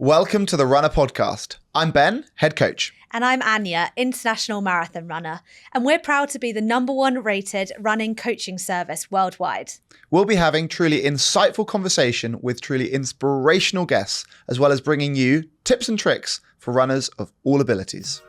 Welcome to the Runna Podcast. I'm Ben, head coach. And I'm Anya, international marathon runner. And we're proud to be the #1 rated running coaching service worldwide. We'll be having truly insightful conversation with truly inspirational guests, as well as bringing you tips and tricks for runners of all abilities.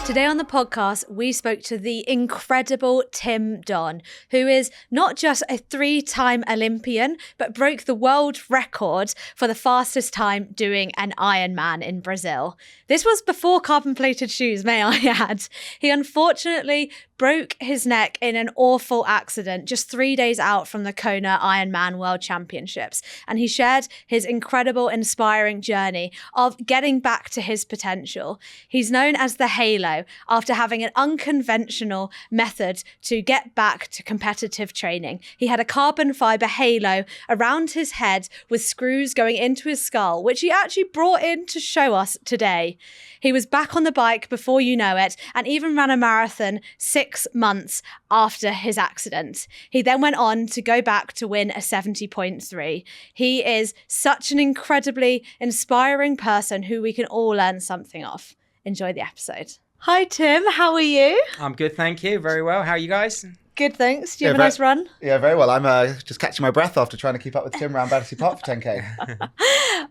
Today on the podcast, we spoke to the incredible Tim Don, who is not just a 3-time Olympian, but broke the world record for the fastest time doing an Ironman in Brazil. This was before carbon-plated shoes, may I add. He unfortunately broke his neck in an awful accident just 3 days out from the Kona Ironman World Championships. And he shared his incredible, inspiring journey of getting back to his potential. He's known as the Halo after having an unconventional method to get back to competitive training. He had a carbon fiber halo around his head with screws going into his skull, which he actually brought in to show us today. He was back on the bike before you know it, and even ran a marathon 6 months after his accident. He then went on to go back to win a 70.3. He is such an incredibly inspiring person who we can all learn something of. Enjoy the episode. Hi, Tim. How are you? I'm good, thank you. Very well. How are you guys? Good, thanks. Do you have a nice run? Yeah, very well. I'm just catching my breath after trying to keep up with Tim around Battersea Park for 10K.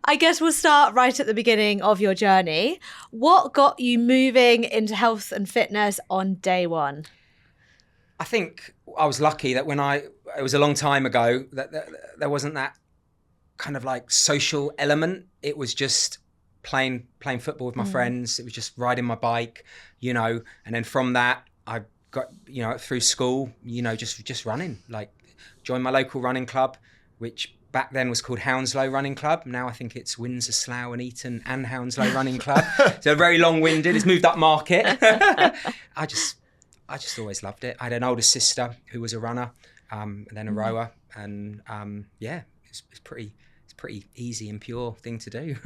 I guess we'll start right at the beginning of your journey. What got you moving into health and fitness on day one? I think I was lucky that it was a long time ago, that there wasn't that kind of like social element. It was just playing football with my friends. It was just riding my bike, and then from that, I got, through school, just running, like joined my local running club, which back then was called Hounslow Running Club. Now I think it's Windsor, Slough and Eton and Hounslow Running Club. So very long-winded. It's moved up market. I just always loved it. I had an older sister who was a runner, and then a rower, and it's pretty easy and pure thing to do.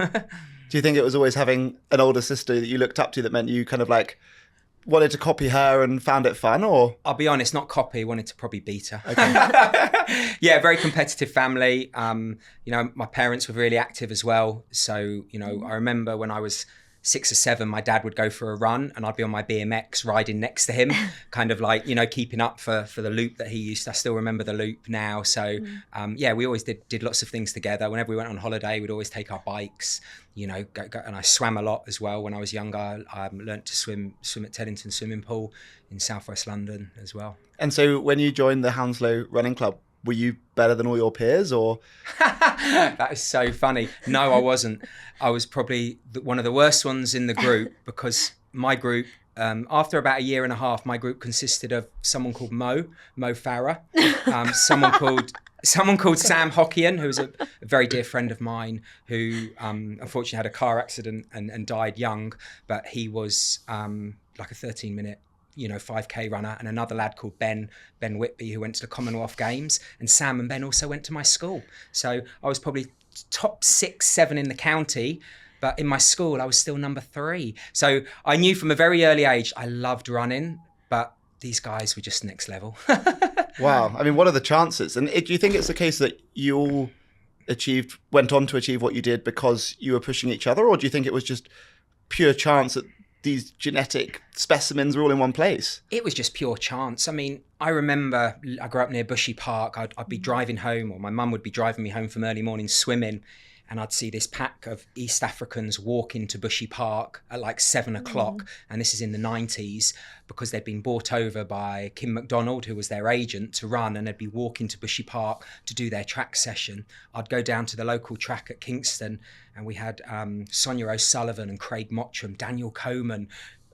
Do you think it was always having an older sister that you looked up to that meant you kind of like wanted to copy her and found it fun, or? I'll be honest, not copy, wanted to probably beat her. Okay. Yeah, very competitive family. My parents were really active as well. So, I remember when I was 6 or 7, my dad would go for a run and I'd be on my BMX riding next to him, kind of like, keeping up for the loop that he used to. I still remember the loop now. So, we always did lots of things together. Whenever we went on holiday, we'd always take our bikes, go, and I swam a lot as well. When I was younger, I learnt to swim at Teddington Swimming Pool in southwest London as well. And so when you joined the Hounslow Running Club, were you better than all your peers, or? That is so funny. No, I wasn't. I was probably one of the worst ones in the group, because my group, after about a year and a half, my group consisted of someone called Mo Farah, someone called Sam Hockian, who was a very dear friend of mine, who unfortunately had a car accident and died young, but he was like a 13-minute 5K runner, and another lad called Ben Whitby, who went to the Commonwealth Games, and Sam and Ben also went to my school. So I was probably top 6, 7 in the county, but in my school I was still number 3. So I knew from a very early age I loved running, but these guys were just next level. Wow. I mean, what are the chances? And do you think it's the case that you all went on to achieve what you did because you were pushing each other, or do you think it was just pure chance that these genetic specimens were all in one place? It was just pure chance. I mean, I remember I grew up near Bushy Park. I'd be driving home, or my mum would be driving me home from early morning swimming, and I'd see this pack of East Africans walk into Bushy Park at like 7 o'clock. And this is in the 90s, because they'd been bought over by Kim McDonald, who was their agent, to run, and they'd be walking to Bushy Park to do their track session. I'd go down to the local track at Kingston, and we had Sonia O'Sullivan and Craig Mottram, Daniel Coleman.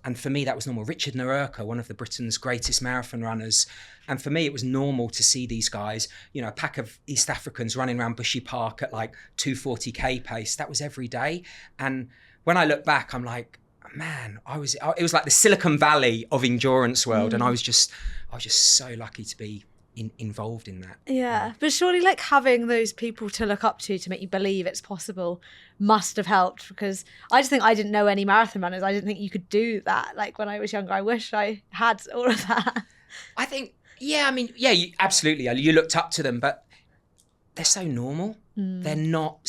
And for me, that was normal. Richard Narurka, one of the Britain's greatest marathon runners. And for me, it was normal to see these guys, a pack of East Africans running around Bushy Park at like 240k pace. That was every day. And when I look back, I'm like, man, it was like the Silicon Valley of endurance world. And I was just so lucky to be involved in that. Yeah, but surely like having those people to look up to make you believe it's possible must have helped, because I just think I didn't know any marathon runners. I didn't think you could do that. Like when I was younger, I wish I had all of that. I think, absolutely. You looked up to them, but they're so normal. They're not,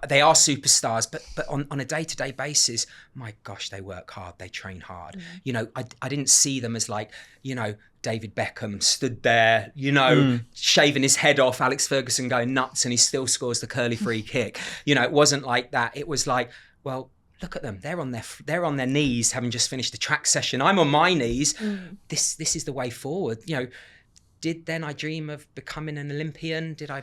they are superstars, but on a day-to-day basis, my gosh, they work hard, they train hard. You know, I didn't see them as like, you know, David Beckham stood there, you know, shaving his head off, Alex Ferguson going nuts, and he still scores the curly free kick. You know, it wasn't like that. It was like, well, look at them. They're on their knees, having just finished a track session. I'm on my knees. This is the way forward. You know, did then I dream of becoming an Olympian? Did I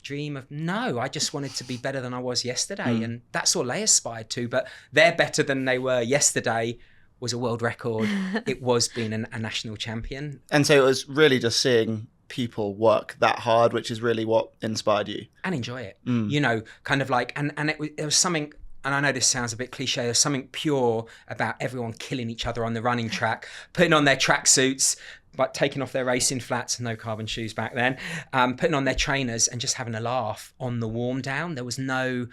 dream of? No, I just wanted to be better than I was yesterday. And that's all they aspired to. But they're better than they were yesterday was a world record. It was being a national champion. And so it was really just seeing people work that hard, which is really what inspired you. And enjoy it. You know, kind of like, and it was something, and I know this sounds a bit cliche, there's something pure about everyone killing each other on the running track, putting on their tracksuits, but taking off their racing flats, no carbon shoes back then, putting on their trainers and just having a laugh on the warm down. There was no,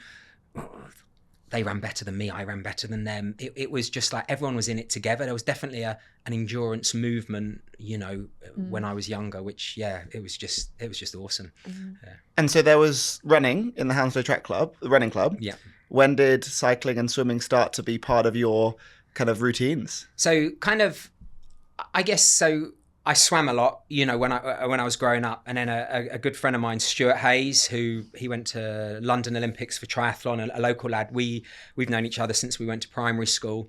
they ran better than me, I ran better than them. It was just like everyone was in it together. There was definitely an endurance movement, you know, when I was younger, which, yeah, it was just awesome. Yeah. And so there was running in the Hounslow Track Club, the running club. Yeah. When did cycling and swimming start to be part of your kind of routines? So kind of, I guess, so I swam a lot, you know, when I was growing up, and then a good friend of mine, Stuart Hayes, he went to London Olympics for triathlon, a local lad. We've known each other since we went to primary school.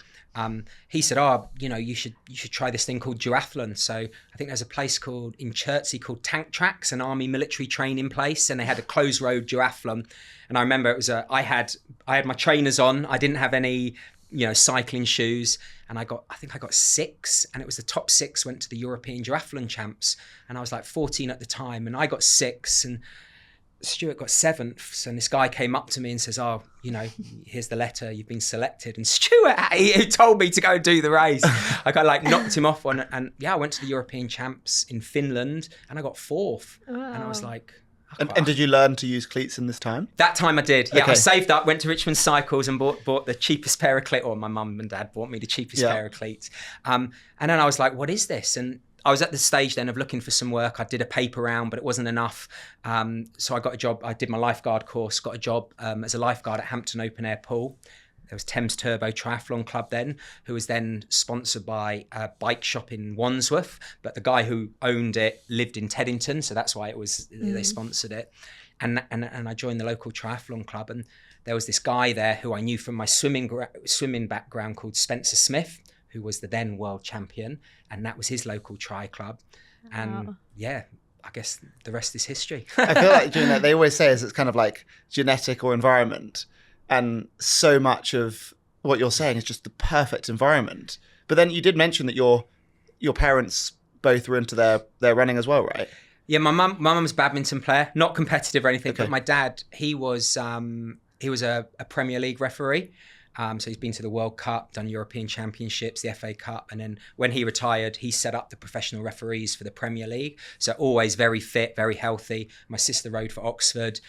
He said, you know, you should try this thing called duathlon. So I think there's a place in Chertsey called Tank Tracks, an army military training place, and they had a closed road duathlon. And I remember it was I had my trainers on. I didn't have any, you know, cycling shoes, and I think I got 6, and it was the top 6 went to the European duathlon champs, and I was like 14 at the time, and I got 6, and Stuart got 7th. And this guy came up to me and says, "Oh, you know, here's the letter, you've been selected." And Stuart, he told me to go do the race. I got like knocked him off on, and yeah, I went to the European champs in Finland, and I got 4th. Wow. And I was like, and did you learn to use cleats in this time? That time I did. Yeah, okay. I saved up, went to Richmond Cycles and bought the cheapest pair of cleats, or my mum and dad bought me the cheapest pair of cleats. And then I was like, what is this? And I was at the stage then of looking for some work. I did a paper round, but it wasn't enough. So I got a job. I did my lifeguard course, got a job as a lifeguard at Hampton Open Air Pool. There was Thames Turbo Triathlon Club then, who was then sponsored by a bike shop in Wandsworth. But the guy who owned it lived in Teddington, so that's why it was they sponsored it. And I joined the local triathlon club, and there was this guy there who I knew from my swimming background called Spencer Smith, who was the then world champion, and that was his local tri club. And yeah, I guess the rest is history. I feel like doing that, they always say is it's kind of like genetic or environment. And so much of what you're saying is just the perfect environment. But then you did mention that your parents both were into their running as well, right? Yeah, my mum's a badminton player, not competitive or anything, but my dad, he was a Premier League referee. So he's been to the World Cup, done European Championships, the FA Cup, and then when he retired, he set up the professional referees for the Premier League. So always very fit, very healthy. My sister rode for Oxford.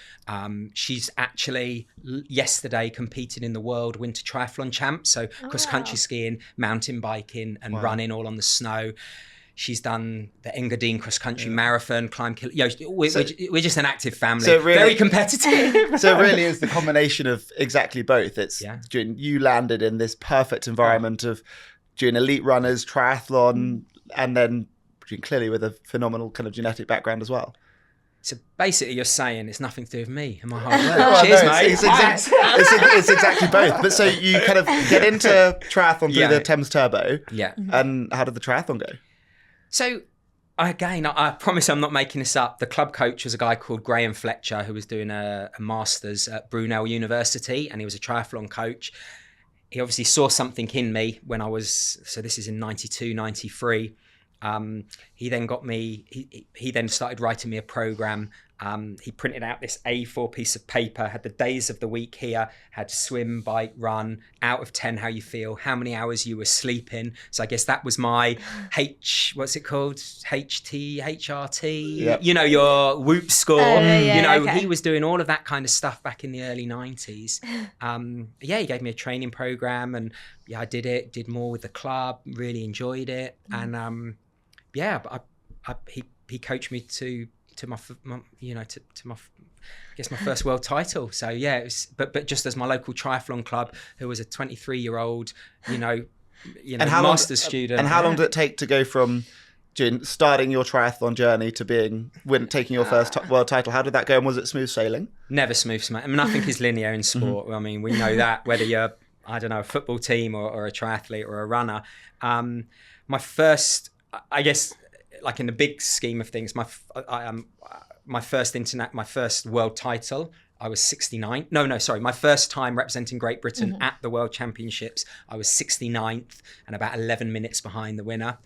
She's actually yesterday competed in the World Winter Triathlon Champs, so cross-country skiing, mountain biking, and running all on the snow. She's done the Engadine cross-country marathon, we're just an active family, so really, very competitive. So it really is the combination of exactly both. It's you landed in this perfect environment of doing elite runners, triathlon, and then clearly with a phenomenal kind of genetic background as well. So basically you're saying it's nothing to do with me and my hard work. Cheers, mate. It's exactly both. But so you kind of get into triathlon through the Thames Turbo. Yeah. And how did the triathlon go? So, again, I promise I'm not making this up. The club coach was a guy called Graham Fletcher, who was doing a master's at Brunel University, and he was a triathlon coach. He obviously saw something in me when I was, so this is in 92, 93. He then got me, he then started writing me a program. He printed out this A4 piece of paper, had the days of the week here, had swim, bike, run, out of 10, how you feel, how many hours you were sleeping. So I guess that was my what's it called? HRT, yep. You know, your Whoop score. He was doing all of that kind of stuff back in the early 90s. He gave me a training program, and I did more with the club, really enjoyed it. And he coached me to to my I guess my first world title. So yeah, it was, but just as my local triathlon club, who was a 23-year-old, master's student. And how long did it take to go from starting your triathlon journey to taking your first world title? How did that go, and was it smooth sailing? Never smooth sailing. I mean, nothing is linear in sport. I mean, we know that, whether you're, I don't know, a football team or a triathlete or a runner. My first, I guess, like in the big scheme of things, my first world title, I was 69. My first time representing Great Britain at the World Championships, I was 69th and about 11 minutes behind the winner.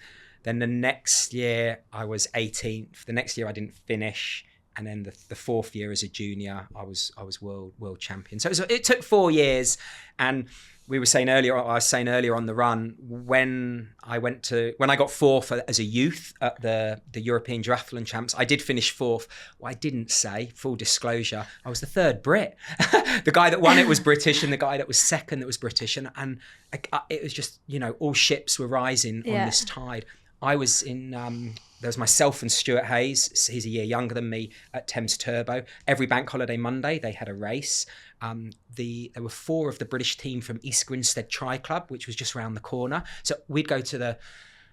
Then the next year I was 18th. The next year I didn't finish. And then the fourth year as a junior, I was world champion. So it took 4 years. And I was saying earlier on the run, when I got fourth as a youth at the European Triathlon Champs, I did finish fourth. What I didn't say, full disclosure, I was the third Brit. The guy that won it was British, and the guy that was second that was British. And it was just, all ships were rising on this tide. I was in, there was myself and Stuart Hayes. He's a year younger than me, at Thames Turbo. Every bank holiday Monday, they had a race. There were 4 of the British team from East Grinstead Tri Club, which was just around the corner. So we'd go to the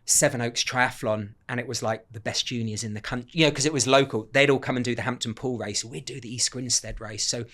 Sevenoaks Triathlon, and it was like the best juniors in the country, because it was local. They'd all come and do the Hampton Pool race. We'd do the East Grinstead race. So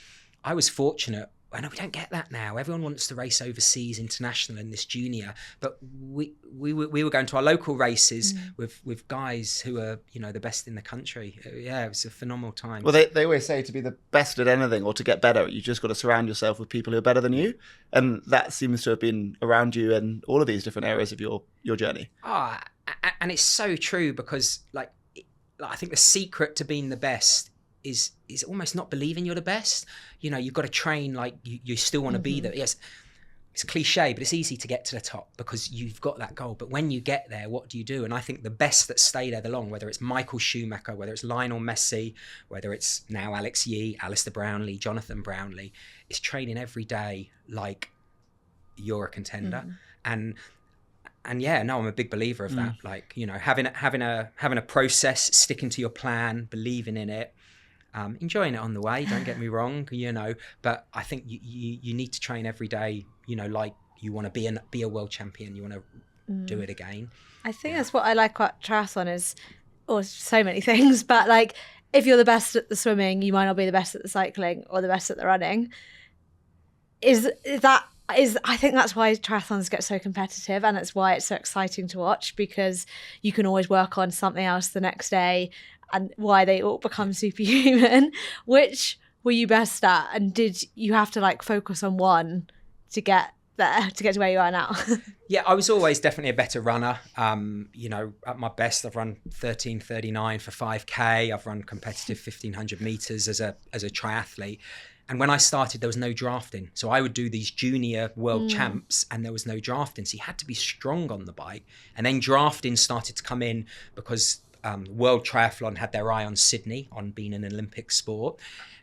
I was fortunate. I know we don't get that now. Everyone wants to race overseas, international, in this junior. But we were going to our local races with guys who are, the best in the country. Yeah, it was a phenomenal time. Well, they always say to be the best at anything or to get better, you just got to surround yourself with people who are better than you. And that seems to have been around you in all of these different areas of your journey. And it's so true, because I think the secret to being the best is almost not believing you're the best. You've got to train like you still want to be there. Yes, it's cliche, but it's easy to get to the top because you've got that goal. But when you get there, what do you do? And I think the best that stay there the long, whether it's Michael Schumacher, whether it's Lionel Messi, whether it's now Alex Yee, Alistair Brownlee, Jonathan Brownlee, is training every day like you're a contender. And yeah, no, I'm a big believer of that. Having a process, sticking to your plan, believing in it. Enjoying it on the way, don't get me wrong, but I think you need to train every day, like you want to be a world champion, you want to do it again. I think that's what I like about triathlon or so many things, but if you're the best at the swimming, you might not be the best at the cycling or the best at the running. I think that's why triathlons get so competitive, and it's why it's so exciting to watch, because you can always work on something else the next day, and why they all become superhuman. Which were you best at, and did you have to focus on one to get there, to get to where you are now? Yeah, I was always definitely a better runner. At my best, I've run 13:39 for 5K. I've run competitive 1500 meters as a triathlete. And when I started, there was no drafting. So I would do these junior world champs, and there was no drafting. So you had to be strong on the bike. And then drafting started to come in because World Triathlon had their eye on Sydney, on being an Olympic sport.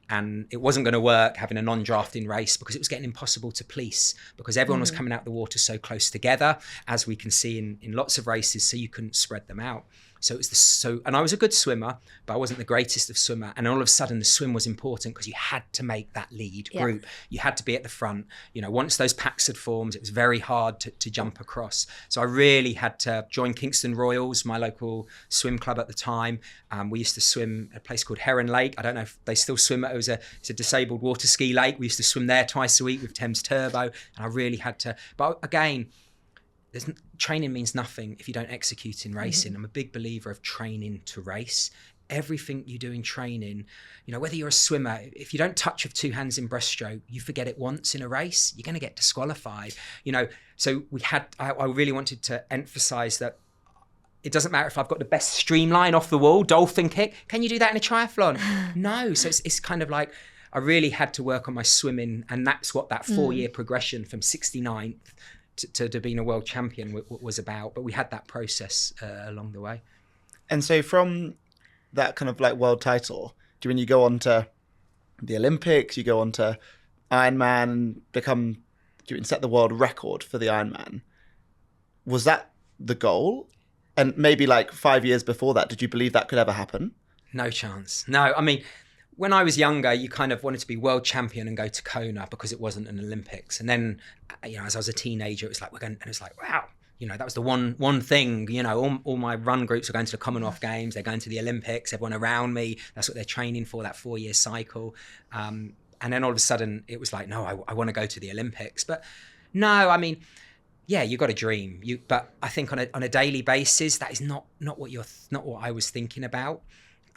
And it wasn't going to work having a non-drafting race because it was getting impossible to police, because everyone was coming out the water so close together, as we can see in lots of races, so you couldn't spread them out. So it was and I was a good swimmer, but I wasn't the greatest of swimmer. And all of a sudden the swim was important because you had to make that lead group. You had to be at the front. Once those packs had formed, it was very hard to jump across. So I really had to join Kingston Royals, my local swim club at the time. We used to swim at a place called Heron Lake. I don't know if they still swim it. It's a disabled water ski lake. We used to swim there twice a week with Thames Turbo. And I really had to, but again, training means nothing if you don't execute in racing. I'm a big believer of training to race. Everything you do in training, whether you're a swimmer, if you don't touch with 2 hands in breaststroke, you forget it once in a race, you're going to get disqualified. So I really wanted to emphasize that it doesn't matter if I've got the best streamline off the wall, dolphin kick. Can you do that in a triathlon? No. So it's kind of like, I really had to work on my swimming, and that's what that 4-year progression from 69th to being a world champion was about. But we had that process along the way. And so from that kind of world title, when you go on to the Olympics, you go on to Ironman and set the world record for the Ironman, was that the goal? And maybe 5 years before that, did you believe that could ever happen? No chance. No, I mean, when I was younger, you kind of wanted to be world champion and go to Kona because it wasn't an Olympics. And then, as I was a teenager, it was like, we're going, and it's like, wow, that was the one thing, all my run groups are going to the Commonwealth Games, they're going to the Olympics, everyone around me, that's what they're training for, that 4-year cycle. And then all of a sudden it was like, no, I want to go to the Olympics. But no, I mean, yeah, you got a dream. But I think on a daily basis, that is not what I was thinking about.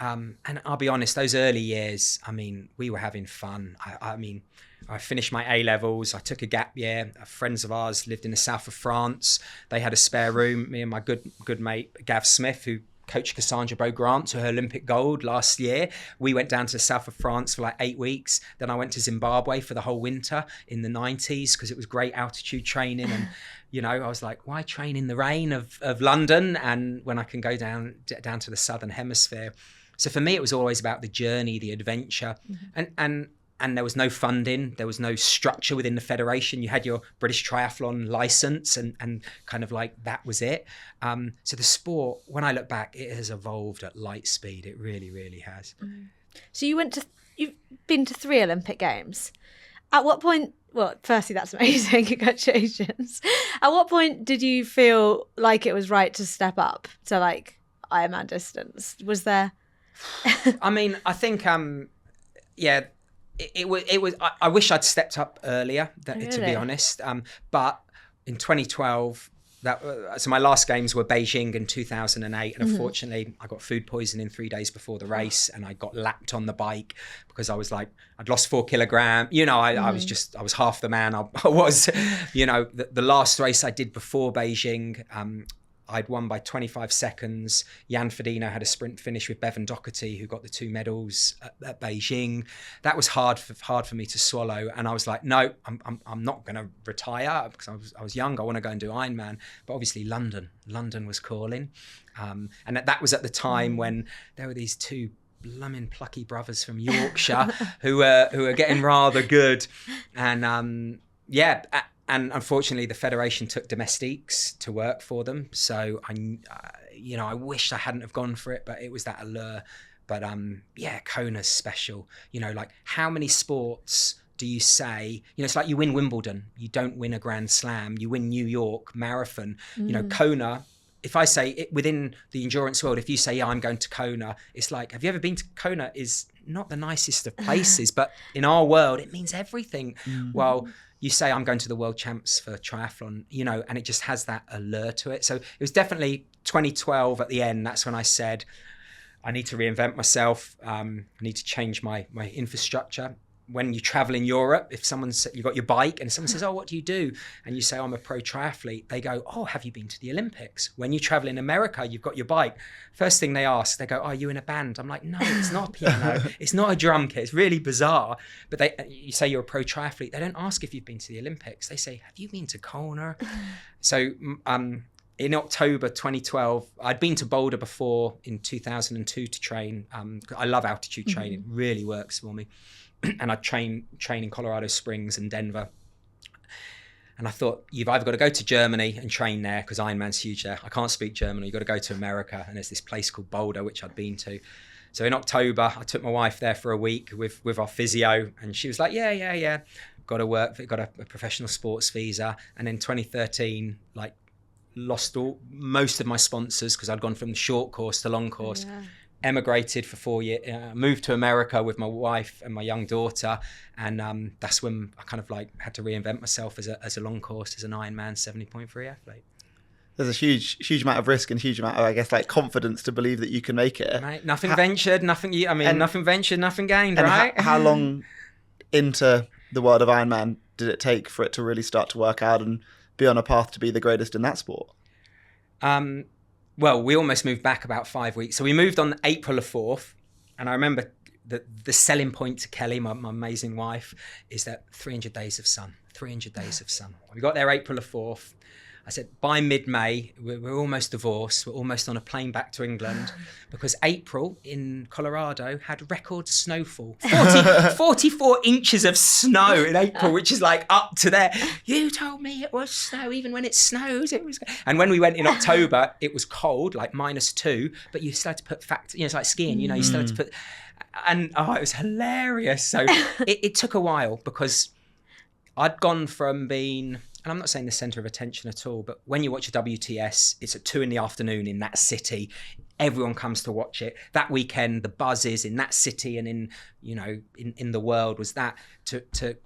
And I'll be honest, those early years, I mean, we were having fun. I finished my A-levels. I took a gap year. Friends of ours lived in the south of France. They had a spare room. Me and my good mate, Gav Smith, who coached Cassandra Beaugrant to her Olympic gold last year. We went down to the south of France for like 8 weeks. Then I went to Zimbabwe for the whole winter in the 90s because it was great altitude training. And, I was like, why train in the rain of London and when I can go down to the southern hemisphere? So for me, it was always about the journey, the adventure. And there was no funding, there was no structure within the federation. You had your British triathlon license and kind of like that was it. So the sport, when I look back, it has evolved at light speed. It really, really has. So you've been to 3 Olympic Games. At what point, well, firstly, that's amazing, congratulations. At what point did you feel like it was right to step up to like Ironman distance? Was there... I mean, I think, it was. I wish I'd stepped up earlier, to be honest. But in 2012, so my last games were Beijing in 2008, and unfortunately, I got food poisoning 3 days before the race, and I got lapped on the bike because I was like, I'd lost 4 kilograms. I was half the man I was. The last race I did before Beijing. I'd won by 25 seconds. Jan Frodeno had a sprint finish with Bevan Doherty, who got the 2 medals at Beijing. That was hard for me to swallow. And I was like, no, I'm not going to retire because I was young. I want to go and do Ironman. But obviously London was calling. And that was at the time when there were these 2 blooming plucky brothers from Yorkshire who were getting rather good. And and unfortunately, the federation took domestiques to work for them. So I wish I hadn't have gone for it, but it was that allure. But Kona's special. Like how many sports do you say? It's like you win Wimbledon, you don't win a Grand Slam. You win New York Marathon. Kona. If I say it within the endurance world, if you say, yeah, I'm going to Kona, it's like, have you ever been to Kona? Is not the nicest of places, but in our world, it means everything. Well, you say I'm going to the world champs for triathlon, and it just has that allure to it. So it was definitely 2012 at the end. That's when I said, I need to reinvent myself. I need to change my infrastructure. When you travel in Europe, if you've got your bike and someone says, oh, what do you do? And you say, I'm a pro triathlete. They go, oh, have you been to the Olympics? When you travel in America, you've got your bike. First thing they ask, they go, are you in a band? I'm like, no, it's not a piano. It's not a drum kit. It's really bizarre. But you say you're a pro triathlete. They don't ask if you've been to the Olympics. They say, have you been to Kona? So in October 2012, I'd been to Boulder before in 2002 to train. I love altitude training. It really works for me. And I'd train in Colorado Springs and Denver. And I thought, you've either got to go to Germany and train there because Ironman's huge there. I can't speak German. You've got to go to America. And there's this place called Boulder, which I'd been to. So in October, I took my wife there for a week with our physio. And she was like, yeah. Got to work, got a professional sports visa. And in 2013, lost most of my sponsors because I'd gone from the short course to long course. Yeah. Emigrated for 4 years, moved to America with my wife and my young daughter, and that's when I kind of had to reinvent myself as a long course, as an Ironman 70.3 athlete. There's a huge amount of risk and huge amount of, I guess, confidence to believe that you can make it. Right. Nothing ventured, nothing ventured, nothing gained, right? How long into the world of Ironman did it take for it to really start to work out and be on a path to be the greatest in that sport? Well, we almost moved back about 5 weeks. So we moved on April the 4th. And I remember the selling point to Kelly, my amazing wife, is that 300 days of sun. 300 days of sun. We got there April the 4th. I said, by mid-May, we're almost divorced. We're almost on a plane back to England, because April in Colorado had record snowfall. 44 inches of snow in April, which is like up to there. You told me it was snow, even when it snows, it was. And when we went in October, it was cold, like -2, but you still had to put it's like skiing, you still had to put, and it was hilarious. So it took a while, because I'd gone from being, and I'm not saying the centre of attention at all, but when you watch a WTS, it's at 2 p.m. in that city. Everyone comes to watch it. That weekend, the buzz is in that city and in the world was that to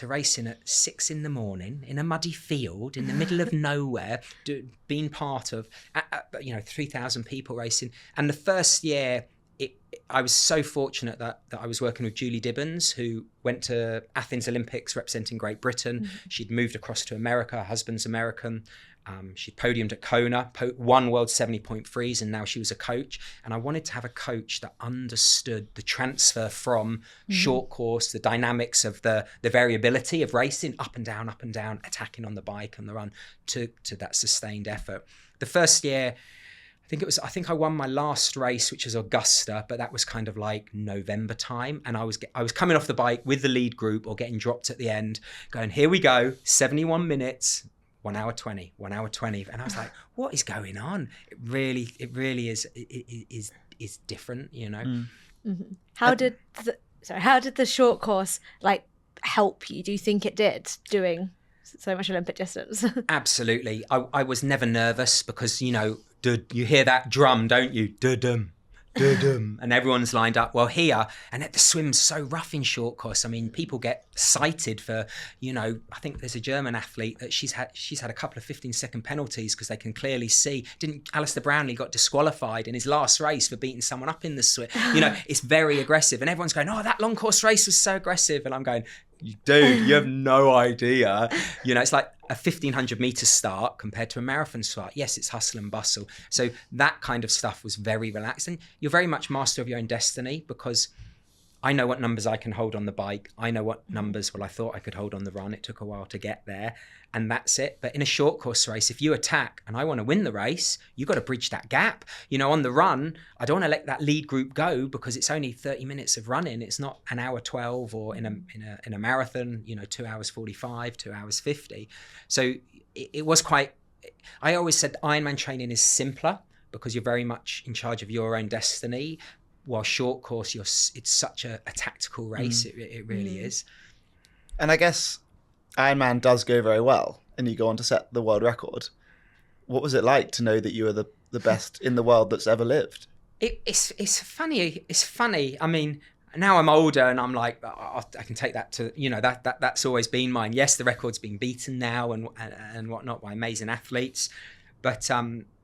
racing at 6 a.m. in a muddy field in the middle of nowhere, being part of 3,000 people racing. And the first year, I was so fortunate that I was working with Julie Dibbons, who went to Athens Olympics representing Great Britain. Mm-hmm. She'd moved across to America. Her husband's American. She podiumed at Kona, won World 70.3s, and now she was a coach. And I wanted to have a coach that understood the transfer from short course, the dynamics of the variability of racing, up and down, attacking on the bike and the run, to that sustained effort. The first year, I think I won my last race, which was Augusta, but that was kind of like November time. And I was coming off the bike with the lead group, or getting dropped at the end, going, here we go, 71 minutes, 1 hour 20. And I was like, what is going on? It really is different, Mm-hmm. How did the short course help you? Do you think it did, doing so much Olympic distance? Absolutely. I was never nervous, because, you hear that drum, don't you? Dum, dum, and everyone's lined up. Well, here, and the swim's so rough in short course. I mean, people get cited for, I think there's a German athlete that she's had a couple of 15-second penalties, because they can clearly see. Alistair Brownlee got disqualified in his last race for beating someone up in the swim. It's very aggressive, and everyone's going, oh, that long course race was so aggressive, and I'm going, dude, you have no idea. It's like a 1,500 meter start compared to a marathon start. Yes, it's hustle and bustle. So that kind of stuff was very relaxed. And you're very much master of your own destiny, because I know what numbers I can hold on the bike. I know what numbers, I thought I could hold on the run. It took a while to get there, and that's it. But in a short course race, if you attack and I want to win the race, you've got to bridge that gap. On the run, I don't want to let that lead group go, because it's only 30 minutes of running. It's not an hour 12, or in a marathon, 2 hours 45, 2 hours 50. So it was quite, I always said Ironman training is simpler, because you're very much in charge of your own destiny. While short course, it's such a tactical race. It really is. And I guess Ironman does go very well, and you go on to set the world record. What was it like to know that you were the best in the world that's ever lived? It's funny. It's funny. I mean, now I'm older, and I'm like, I can take that to, that's always been mine. Yes, the record's been beaten now and whatnot by amazing athletes, but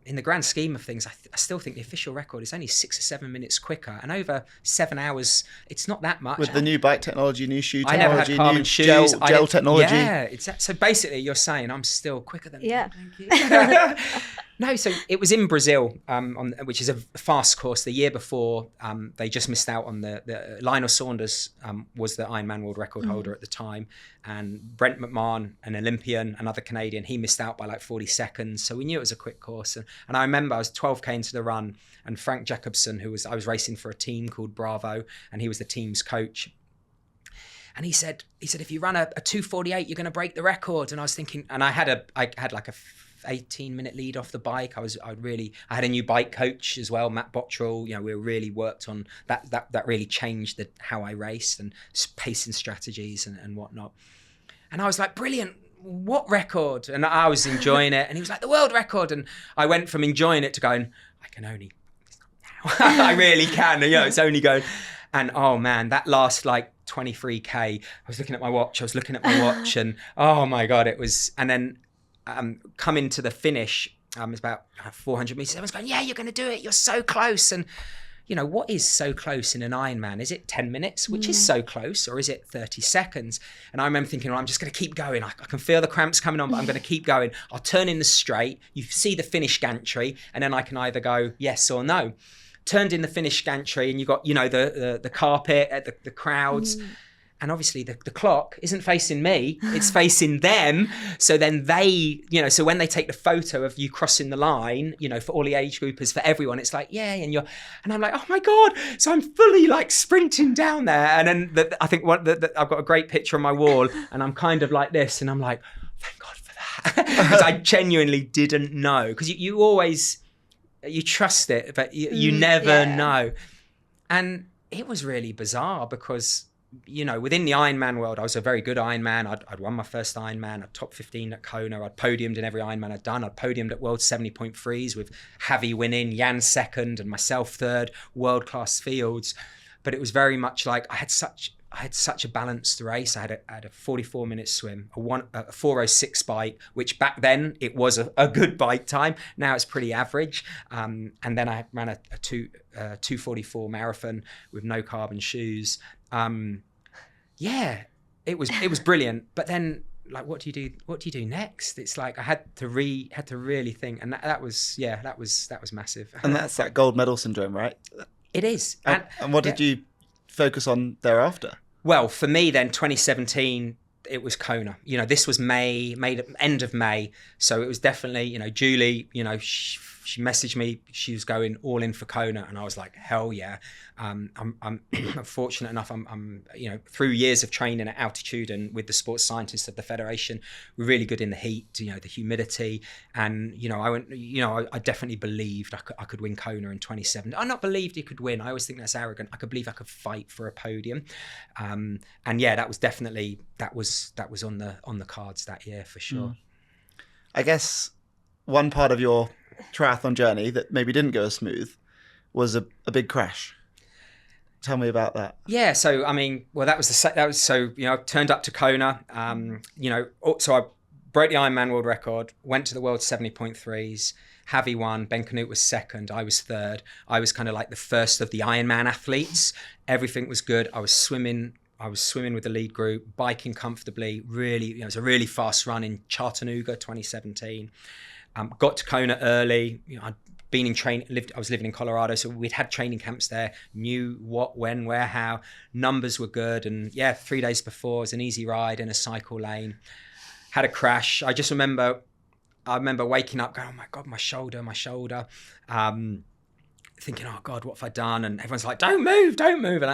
in the grand scheme of things, I still think the official record is only 6 or 7 minutes quicker, and over 7 hours, it's not that much. With the new bike technology, new shoe technology, I never had carbon shoes, gel technology. Yeah, so basically you're saying I'm still quicker than yeah. You. Thank you. No, so it was in Brazil, which is a fast course. The year before, they just missed out on the Lionel Saunders was the Ironman World Record holder at the time, and Brent McMahon, an Olympian, another Canadian, he missed out by like 40 seconds. So we knew it was a quick course, and I remember I was 12k into the run, and Frank Jacobson, I was racing for a team called Bravo, and he was the team's coach. And he said, if you run a 2:48, you're going to break the record. And I was thinking, and I had like a 18-minute lead off the bike. I had a new bike coach as well, Matt Bottrell. We really worked on that really changed how I raced and pacing strategies and whatnot. And I was like, brilliant. What record? And I was enjoying it. And he was like, the world record. And I went from enjoying it to going, I can only, it's not now. I really can. It's only going. And oh man, that last like 23k, I was looking at my watch, and oh my God, it was, and then coming to the finish, it's about 400 meters. Everyone's going, yeah, you're going to do it. You're so close. And what is so close in an Ironman? Is it 10 minutes, which is so close, or is it 30 seconds? And I remember thinking, well, I'm just going to keep going. I can feel the cramps coming on, but I'm going to keep going. I'll turn in the straight. You see the finish gantry, and then I can either go yes or no. Turned in the finish gantry, and you got, the carpet, the crowds. And obviously the clock isn't facing me, it's facing them. So then they, so when they take the photo of you crossing the line, for all the age groupers, for everyone, it's like, yeah. And I'm like, oh my God. So I'm fully like sprinting down there. And then I think I've got a great picture on my wall and I'm kind of like this. And I'm like, thank God for that. Because I genuinely didn't know. Because you always, you trust it, but you never know. And it was really bizarre because, within the Ironman world, I was a very good Ironman. I'd won my first Ironman. I'd top 15 at Kona. I'd podiumed in every Ironman I'd done. I'd podiumed at World 70.3s with Javi winning, Jan second, and myself third, world-class fields. But it was very much like I had such a balanced race. I had a 44-minute swim, a 4:06 bike, which back then it was a good bike time. Now it's pretty average. And then I ran a 2:44 marathon with no carbon shoes. It was brilliant. But then, like, what do you do next? It's like I had to really think, and that was massive. And that's that gold medal syndrome, right? It is. And what did you focus on thereafter? Well, for me then, 2017, it was Kona. This was end of May. So it was definitely, Julie, she messaged me, she was going all in for Kona. And I was like, hell yeah. I'm fortunate enough, I'm through years of training at altitude and with the sports scientists of the Federation, we're really good in the heat, the humidity. And, I definitely believed I could win Kona in 2017. I not believed he could win. I always think that's arrogant. I could believe I could fight for a podium. And yeah, that was definitely, that was on the cards that year for sure. I guess one part of your triathlon journey that maybe didn't go as smooth was a big crash. Tell me about that. Yeah, so I turned up to Kona. So I broke the Ironman World Record, went to the World 70.3s. Javi won, Ben Canute was second, I was third. I was kind of like the first of the Ironman athletes. Everything was good. I was swimming with the lead group, biking comfortably. Really, it was a really fast run in Chattanooga, 2017. Got to Kona early. I'd been in I was living in Colorado, so we'd had training camps there, knew what, when, where, how. Numbers were good. And 3 days before, it was an easy ride in a cycle lane. Had a crash. I remember waking up going, oh my God, my shoulder. Thinking, oh God, what have I done? And everyone's like, don't move. And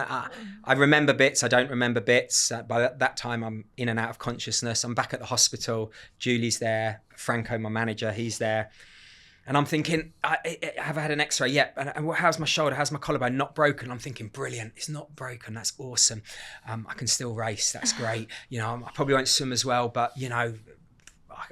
I remember bits, I don't remember bits. By that time, I'm in and out of consciousness. I'm back at the hospital. Julie's there. Franco, my manager, he's there. And I'm thinking, have I had an x-ray? Yep. And how's my shoulder? How's my collarbone? Not broken. I'm thinking, brilliant. It's not broken. That's awesome. I can still race. That's great. I probably won't swim as well, but, I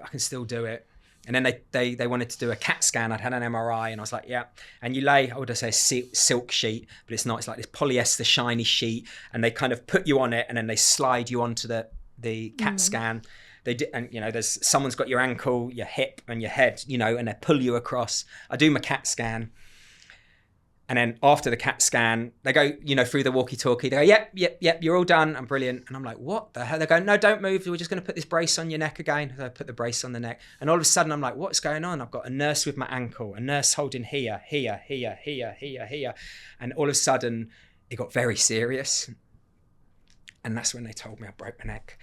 can still do it. And then they wanted to do a CAT scan. I'd had an MRI and I was like, yeah. And you lay, I would say, a silk sheet, but it's not. It's like this polyester shiny sheet. And they kind of put you on it and then they slide you onto the CAT scan. They did, and there's someone's got your ankle, your hip, and your head, and they pull you across. I do my CAT scan, and then after the CAT scan, they go, through the walkie-talkie. They go, yep, you're all done. I'm brilliant, and I'm like, what the hell? They go, no, don't move. We're just going to put this brace on your neck again. So I put the brace on the neck, and all of a sudden, I'm like, what's going on? I've got a nurse with my ankle, a nurse holding here, and all of a sudden, it got very serious, and that's when they told me I broke my neck,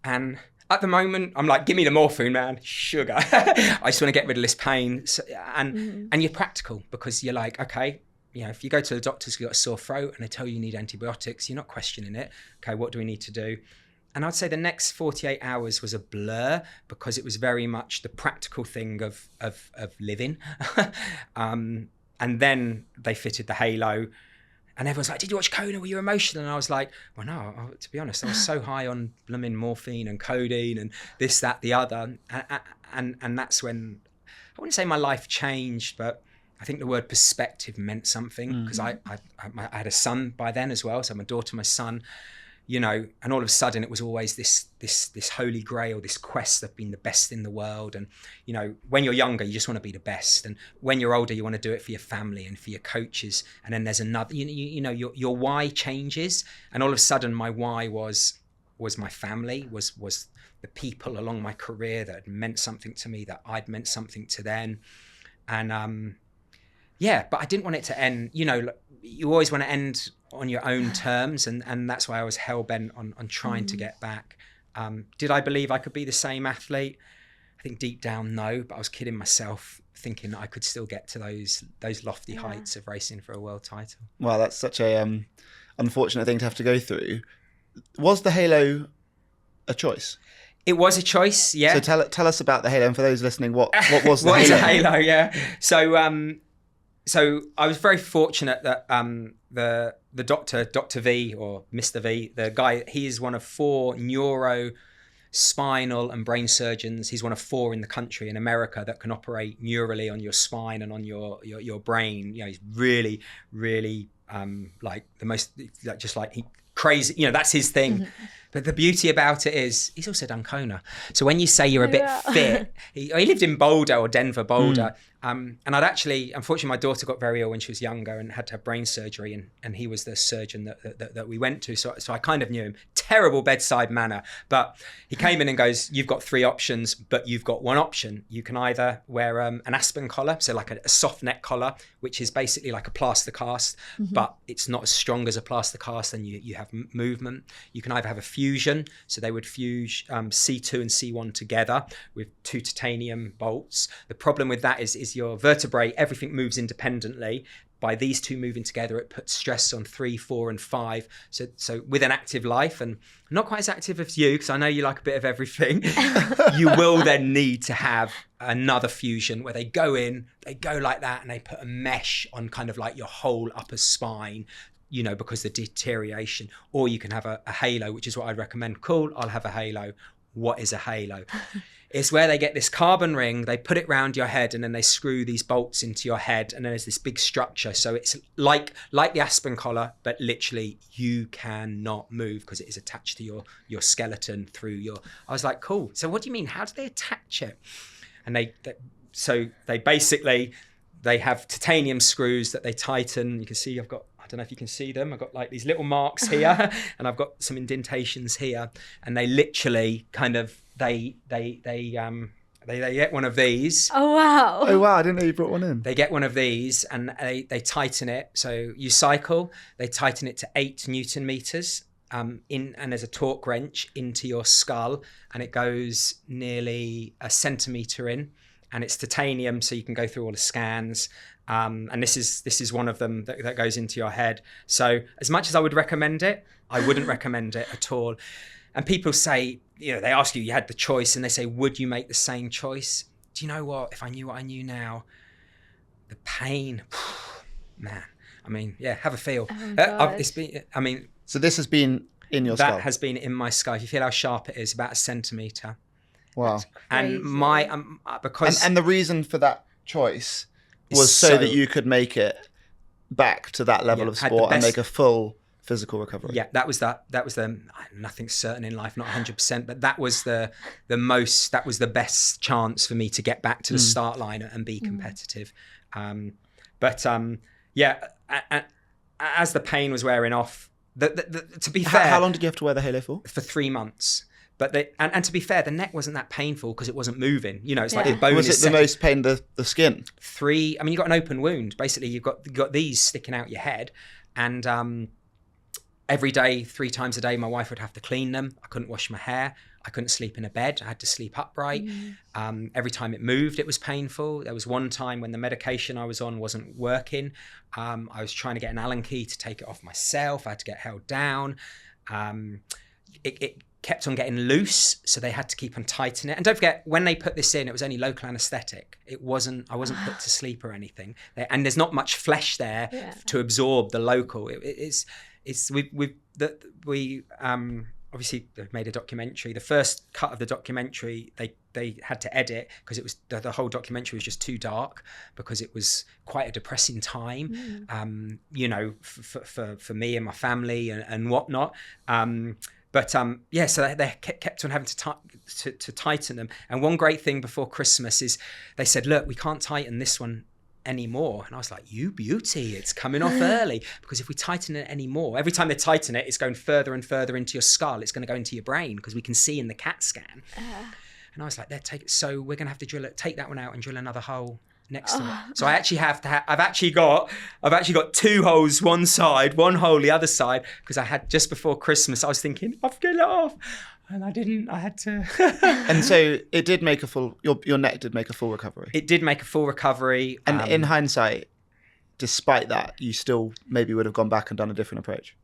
and at the moment, I'm like, give me the morphine, man, sugar. I just want to get rid of this pain. So, and you're practical because you're like, okay, if you go to the doctors, you've got a sore throat and they tell you need antibiotics, you're not questioning it. Okay, what do we need to do? And I'd say the next 48 hours was a blur because it was very much the practical thing of living. And then they fitted the halo. And everyone's like, did you watch Kona? Were you emotional? And I was like, well, no, to be honest, I was so high on blooming morphine and codeine and this, that, the other. And that's when, I wouldn't say my life changed, but I think the word perspective meant something because I had a son by then as well. So my daughter, my son, and all of a sudden it was always this holy grail, this quest of being the best in the world. And, when you're younger, you just want to be the best. And when you're older, you want to do it for your family and for your coaches. And then there's another, your why changes. And all of a sudden my why was my family, was the people along my career that had meant something to me, that I'd meant something to them. And, but I didn't want it to end, you know, you always want to end on your own terms. And that's why I was hell bent on trying to get back. Did I believe I could be the same athlete? I think deep down, no, but I was kidding myself thinking that I could still get to those lofty heights of racing for a world title. Well, that's such a unfortunate thing to have to go through. Was the halo a choice? It was a choice, yeah. So tell us about the halo, and for those listening, what was the halo? What is a halo? Yeah. So I was very fortunate that the doctor, Dr. V or Mr. V, the guy, he is one of 4 neuro, spinal and brain surgeons. He's one of 4 in the country in America that can operate neurally on your spine and on your brain. You know, he's really, really like the most, like, just like crazy. You know, that's his thing. But the beauty about it is he's also done Kona. So when you say you're a bit fit, he lived in Boulder or Denver, Boulder. And I'd actually, unfortunately, my daughter got very ill when she was younger and had to have brain surgery. And he was the surgeon that we went to. So I kind of knew him. Terrible bedside manner. But he came in and goes, you've got 3 options, but you've got 1 option. You can either wear an aspen collar, so like a soft neck collar, which is basically like a plaster cast, but it's not as strong as a plaster cast, and you have movement. You can either have a fusion, so they would fuse C2 and C1 together with 2 titanium bolts. The problem with that is your vertebrae, everything moves independently. By these 2 moving together, it puts stress on 3, 4, and 5. So with an active life, and not quite as active as you, because I know you like a bit of everything, you will then need to have another fusion where they go in, they go like that, and they put a mesh on kind of like your whole upper spine, you know, because the deterioration. Or you can have a halo, which is what I'd recommend. Cool, I'll have a halo. What is a halo? It's where they get this carbon ring, they put it round your head, and then they screw these bolts into your head, and then there's this big structure. So it's like the aspen collar, but literally you cannot move because it is attached to your skeleton through your... I was like, cool. So what do you mean? How do they attach it? And they basically have titanium screws that they tighten. You can see I don't know if you can see them. I've got like these little marks here and I've got some indentations here, and they literally kind of, they get one of these. Oh wow! I didn't know you brought one in. They get one of these and they tighten it. So you cycle, they tighten it to 8 Newton meters and there's a torque wrench into your skull, and it goes nearly a centimeter in, and it's titanium, so you can go through all the scans. And this is one of them that goes into your head. So as much as I would recommend it, I wouldn't recommend it at all. And people say, you know, they ask you had the choice, and they say, would you make the same choice? Do you know what? If I knew what I knew now, the pain, man. I mean, yeah, have a feel. So this has been in your skull? That has been in my skull. If you feel how sharp it is, about a centimetre. Wow. And my, because... And the reason for that choice was so that you could make it back to that level of sport and make a full physical recovery. Yeah, that was the nothing's certain in life, not 100%, but that was the best chance for me to get back to the start line and be competitive. As the pain was wearing off, to be fair, how long did you have to wear the halo for? For 3 months. But and to be fair, the neck wasn't that painful because it wasn't moving. You know, it's like the bone. Was it the most pain the skin? 3. I mean, you got an open wound. Basically, you've got these sticking out your head, and every day, 3 times a day, my wife would have to clean them. I couldn't wash my hair. I couldn't sleep in a bed. I had to sleep upright. Every time it moved, it was painful. There was one time when the medication I was on wasn't working. I was trying to get an Allen key to take it off myself. I had to get held down. It kept on getting loose, so they had to keep on tightening it. And don't forget, when they put this in, it was only local anaesthetic. I wasn't put to sleep or anything. And there's not much flesh there to absorb the local. We obviously made a documentary. The first cut of the documentary, they had to edit because it was the whole documentary was just too dark because it was quite a depressing time, you know, for me and my family and whatnot. So they kept on having to tighten them. And one great thing before Christmas is they said, look, we can't tighten this one anymore. And I was like, you beauty, it's coming off early, because if we tighten it anymore, every time they tighten it, it's going further and further into your skull. It's going to go into your brain because we can see in the CAT scan. And I was like, so we're going to have to take that one out and drill another hole next to it. So I actually I've actually got 2 holes one side, 1 hole the other side, because I had, just before Christmas, I was thinking, I've got it off. And I didn't, I had to. And so it did make your neck did make a full recovery. It did make a full recovery. And in hindsight, despite that, you still maybe would have gone back and done a different approach.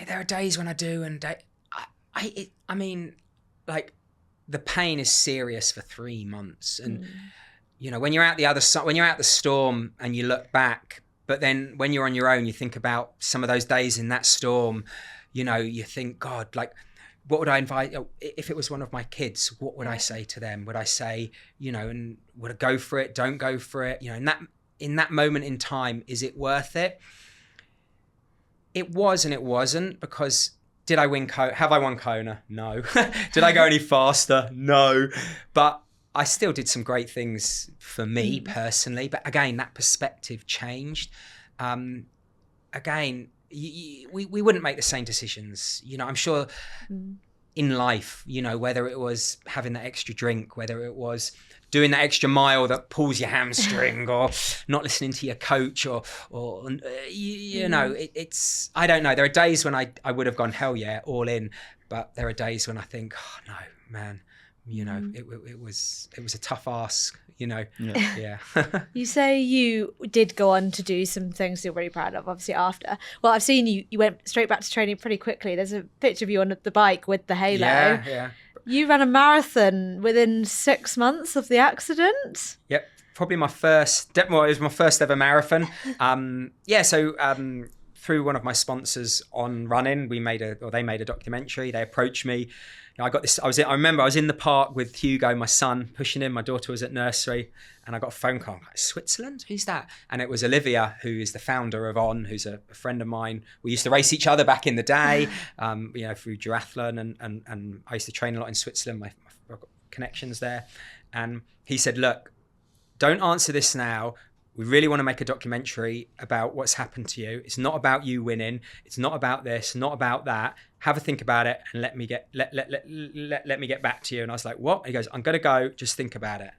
There are days when I do, and I mean, like, the pain is serious for 3 months. And, you know, when you're out the other side, when you're out the storm and you look back, but then when you're on your own, you think about some of those days in that storm, you know, you think, God, like, what would I invite? If it was one of my kids, what would I say to them? Would I say, you know, and would I go for it? Don't go for it. You know, in that moment in time, is it worth it? It was and it wasn't, because did I win have I won Kona? No. Did I go any faster? No. But I still did some great things for me personally. But again, that perspective changed. Again, we wouldn't make the same decisions. You know, I'm sure in life, you know, whether it was having that extra drink, whether it was doing that extra mile that pulls your hamstring, or not listening to your coach, or you know, it's, I don't know. There are days when I would have gone, hell yeah, all in. But there are days when I think, oh no, man, you know, it was a tough ask, you know. Yeah. You say you did go on to do some things you're really proud of, obviously, after. Well, I've seen you went straight back to training pretty quickly. There's a picture of you on the bike with the halo. Yeah. You ran a marathon within 6 months of the accident. Yep. Probably my first, it was my first ever marathon. So through one of my sponsors on running, they made a documentary. They approached me. I got this. I remember I was in the park with Hugo, my son, pushing him. My daughter was at nursery, and I got a phone call. I'm like, Switzerland? Who's that? And it was Olivia, who is the founder of On, who's a friend of mine. We used to race each other back in the day, you know, through triathlon, and I used to train a lot in Switzerland. I've got connections there, and he said, "Look, don't answer this now. We really want to make a documentary about what's happened to you. It's not about you winning. It's not about this, not about that. Have a think about it, and let me get back to you." And I was like, "What?" He goes, "I'm gonna go. Just think about it."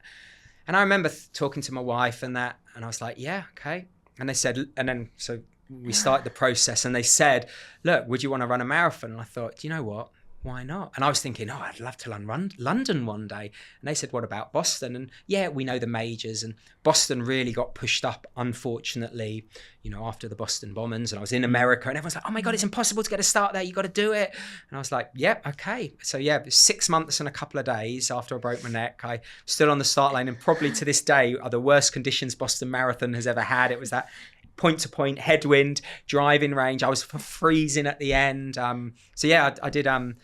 And I remember talking to my wife and I was like, "Yeah, okay." And they said, and then so we started the process, and they said, "Look, would you want to run a marathon?" And I thought, do you know what? Why not? And I was thinking, oh, I'd love to run London one day. And they said, what about Boston? And yeah, we know the majors, and Boston really got pushed up, unfortunately, you know, after the Boston bombings. And I was in America, and everyone's like, oh my God, it's impossible to get a start there. You got to do it. And I was like, yeah, okay. So yeah, it was 6 months and a couple of days after I broke my neck. I stood on the start line, and probably to this day are the worst conditions Boston Marathon has ever had. It was that point-to-point headwind, driving range. I was freezing at the end. So yeah, I did. I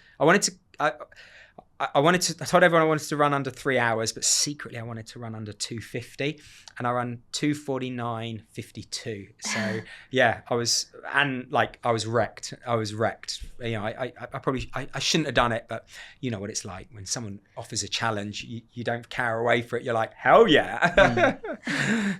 told everyone I wanted to run under 3 hours, but secretly I wanted to run under 2:50, and I ran 2:49:52. So yeah, I was wrecked. You know, I shouldn't have done it, but you know what it's like when someone offers a challenge, you don't cower away for it. You're like, hell yeah.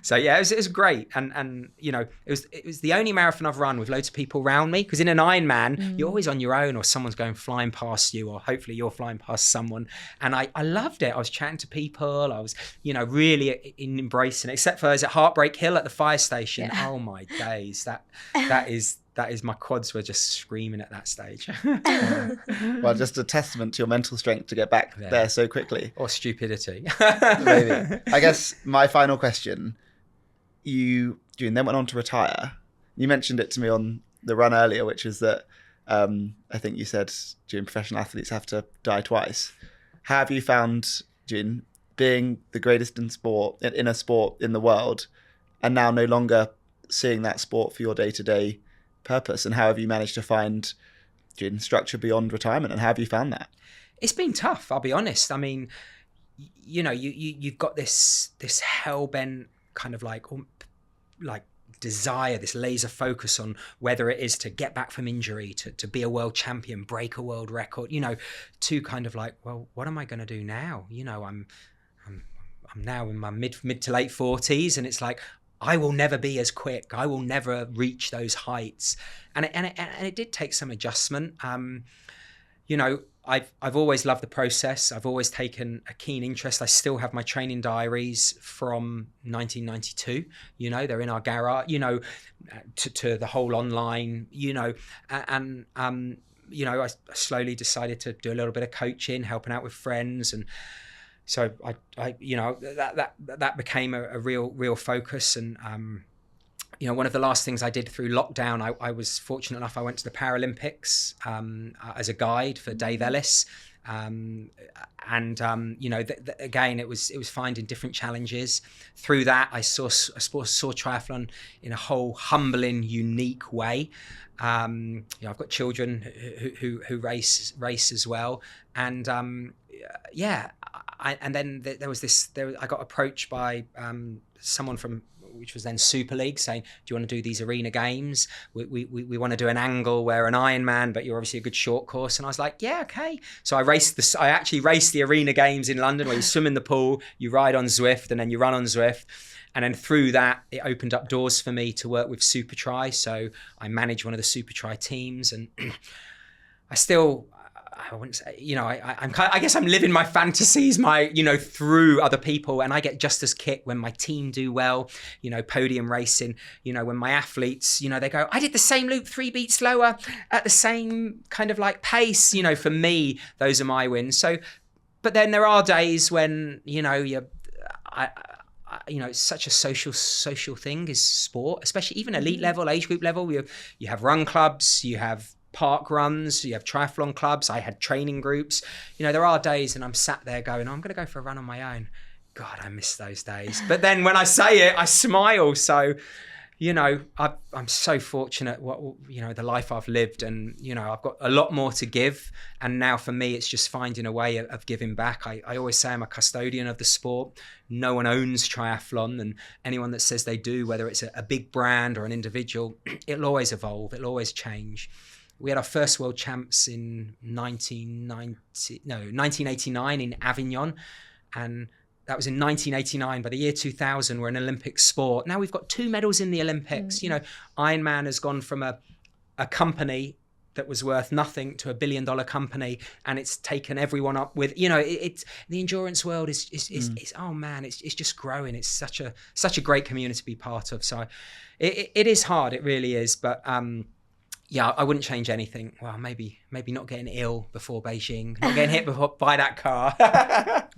So yeah, it was great, and you know, it was the only marathon I've run with loads of people around me, because in an Ironman you're always on your own, or someone's going flying past you, or hopefully you're flying past someone. And I loved it. I was chatting to people. I was, you know, really embracing it, except for at Heartbreak Hill at the fire station. Yeah. Oh my days. That is my quads were just screaming at that stage. Well, just a testament to your mental strength to get back there so quickly. Or stupidity. Maybe. I guess my final question, you then went on to retire. You mentioned it to me on the run earlier, which is that I think you said, June, professional athletes have to die twice. How have you found, June, being the greatest in a sport in the world, and now no longer seeing that sport for your day-to-day purpose? And how have you managed to find, June, structure beyond retirement? And how have you found that? It's been tough, I'll be honest. I mean, you know, you've got this hell-bent kind of like desire, this laser focus on whether it is to get back from injury, to be a world champion, break a world record, you know, to kind of like, well, what am I going to do now? You know, I'm now in my mid to late 40s, and it's like, I will never be as quick. I will never reach those heights. And it did take some adjustment. You know, I've always loved the process. I've always taken a keen interest. I still have my training diaries from 1992. You know, they're in our garage. You know, to the whole online. You know, and you know, I slowly decided to do a little bit of coaching, helping out with friends, and so I you know, that became a real focus. And you know, one of the last things I did through lockdown, I was fortunate enough, I went to the Paralympics as a guide for Dave Ellis. You know, again, it was finding different challenges. Through that, I saw triathlon in a whole humbling, unique way. You know, I've got children who race as well. And and then there was I got approached by someone from, which was then Super League, saying, do you want to do these arena games? We want to do an angle where an Ironman, but you're obviously a good short course. And I was like, yeah, okay. So I actually raced the arena games in London, where you swim in the pool, you ride on Zwift, and then you run on Zwift. And then through that, it opened up doors for me to work with Super Tri. So I manage one of the Super Tri teams, and I wouldn't say, you know, I guess I'm living my fantasies, you know, through other people, and I get just as kicked when my team do well, you know, podium racing, you know, when my athletes, you know, they go, I did the same loop 3 beats slower at the same kind of like pace, you know, for me, those are my wins. So, but then there are days when, you know, you know, it's such a social thing is sport, especially even elite level, age group level. You have run clubs, you have park runs, you have triathlon clubs. I had training groups. You know, there are days and I'm sat there going, I'm going to go for a run on my own. God, I miss those days. But then when I say it, I smile. So, you know, I'm so fortunate you know, the life I've lived, and, you know, I've got a lot more to give. And now for me, it's just finding a way of giving back. I always say I'm a custodian of the sport. No one owns triathlon, and anyone that says they do, whether it's a big brand or an individual, it'll always evolve. It'll always change. We had our first world champs in 1989 in Avignon. And that was in 1989. By the year 2000, we're an Olympic sport. Now we've got 2 medals in the Olympics. You know, Ironman has gone from a company that was worth nothing to $1 billion company, and it's taken everyone up with, you know, it's the endurance world is oh man, it's just growing. It's such a great community to be part of. So it is hard. It really is. But yeah, I wouldn't change anything. Well, maybe not getting ill before Beijing, not getting hit by that car.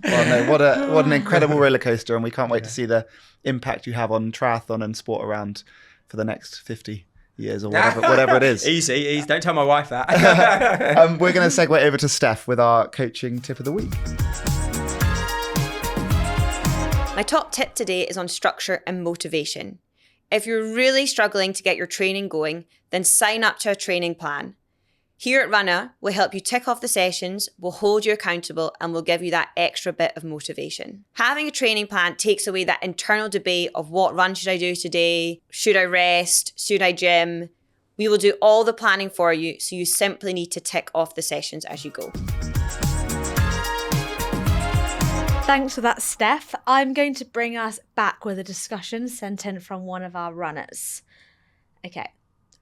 Well, no, what an incredible roller coaster, and we can't wait to see the impact you have on triathlon and sport around for the next 50 years or whatever it is. Easy. Don't tell my wife that. We're going to segue over to Steph with our coaching tip of the week. My top tip today is on structure and motivation. If you're really struggling to get your training going, then sign up to a training plan. Here at Runna, we'll help you tick off the sessions, we'll hold you accountable, and we'll give you that extra bit of motivation. Having a training plan takes away that internal debate of what run should I do today? Should I rest? Should I gym? We will do all the planning for you, so you simply need to tick off the sessions as you go. Thanks for that, Steph. I'm going to bring us back with a discussion sent in from one of our runners. Okay.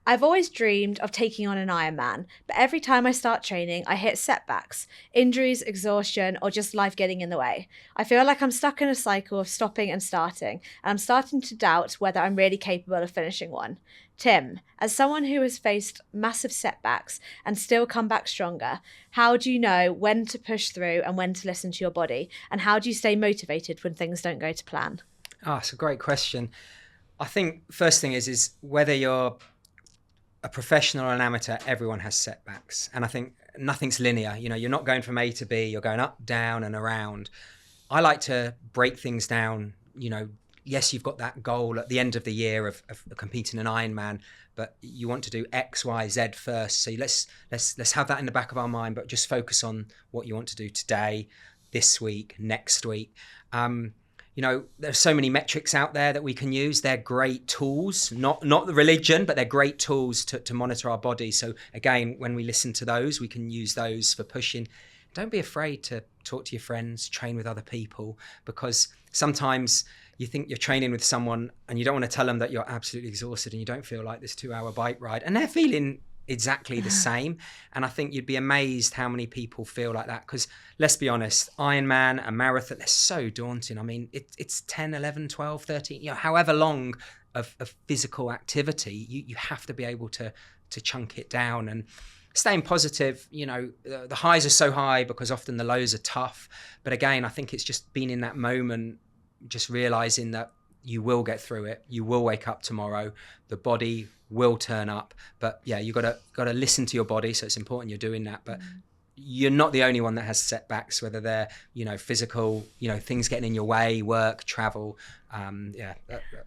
I've always dreamed of taking on an Ironman, but every time I start training, I hit setbacks, injuries, exhaustion, or just life getting in the way. I feel like I'm stuck in a cycle of stopping and starting, and I'm starting to doubt whether I'm really capable of finishing one. Tim, as someone who has faced massive setbacks and still come back stronger, how do you know when to push through and when to listen to your body? And how do you stay motivated when things don't go to plan? Oh, it's a great question. I think first thing is whether you're a professional or an amateur, everyone has setbacks. And I think nothing's linear. You know, you're not going from A to B, you're going up, down and around. I like to break things down. You know, yes, you've got that goal at the end of the year of competing in Ironman, but you want to do X, Y, Z first. So let's have that in the back of our mind, but just focus on what you want to do today, this week, next week. You know, there's so many metrics out there that we can use. They're great tools, not the religion, but they're great tools to monitor our body. So again, when we listen to those, we can use those for pushing. Don't be afraid to talk to your friends, train with other people, because sometimes you think you're training with someone and you don't want to tell them that you're absolutely exhausted and you don't feel like this 2-hour bike ride, and they're feeling exactly the same. And I think you'd be amazed how many people feel like that, because let's be honest, Ironman, a marathon, they're so daunting. I mean, it's 10, 11, 12, 13, you know, however long of physical activity, you have to be able to chunk it down and staying positive. You know, the highs are so high because often the lows are tough. But again, I think it's just being in that moment, just realizing that you will get through it. You will wake up tomorrow. The body will turn up. But yeah, you got to listen to your body. So it's important you're doing that. But you're not the only one that has setbacks, whether they're, you know, physical, you know, things getting in your way, work, travel. I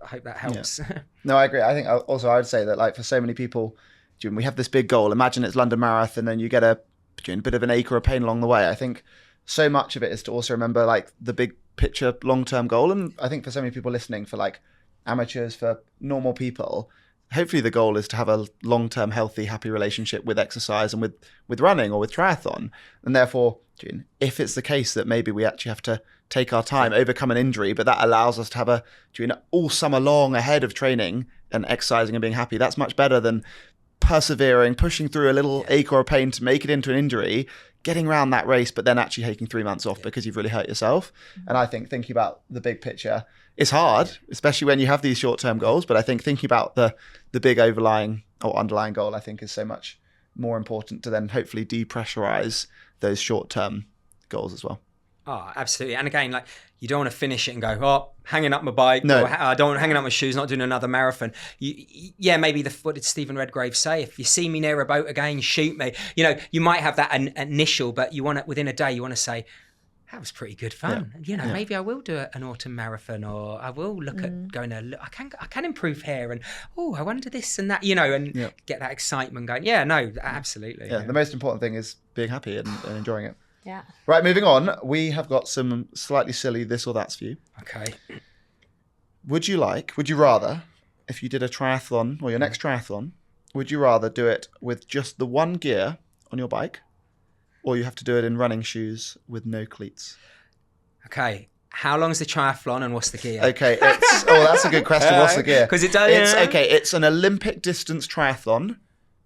hope that helps. Yeah. No, I agree. I think also I would say that, like, for so many people, we have this big goal. Imagine it's London Marathon and you get a bit of an ache or a pain along the way. I think so much of it is to also remember, like, the big picture, long-term goal. And I think for so many people listening, for like amateurs, for normal people, hopefully the goal is to have a long-term, healthy, happy relationship with exercise and with running or with triathlon. And therefore, if it's the case that maybe we actually have to take our time, overcome an injury, but that allows us to have all summer long ahead of training and exercising and being happy, that's much better than persevering, pushing through a little ache or a pain to make it into an injury, getting around that race, but then actually taking 3 months off because you've really hurt yourself. And I think thinking about the big picture is hard, especially when you have these short-term goals. But I think thinking about the big overlying or underlying goal, I think, is so much more important to then hopefully depressurize those short-term goals as well. Oh, absolutely. And again, like, you don't want to finish it and go, oh, hanging up my bike. No. Or, I don't want hanging up my shoes, not doing another marathon. Maybe what did Stephen Redgrave say? If you see me near a boat again, shoot me. You know, you might have that initial, but you want to, within a day, you want to say, that was pretty good fun. Yeah. You know, maybe I will do an autumn marathon, or I will look at going I can improve here, and I wonder this and that, you know, and get that excitement going. Yeah, no, absolutely. Yeah, the most important thing is being happy and enjoying it. Yeah. Right, moving on. We have got some slightly silly this or that's for you. Okay. Would you rather, if you did a triathlon or your next triathlon, would you rather do it with just the one gear on your bike, or you have to do it in running shoes with no cleats? Okay. How long's the triathlon and what's the gear? Okay. That's a good question. What's the gear? Because it does. It's an Olympic distance triathlon.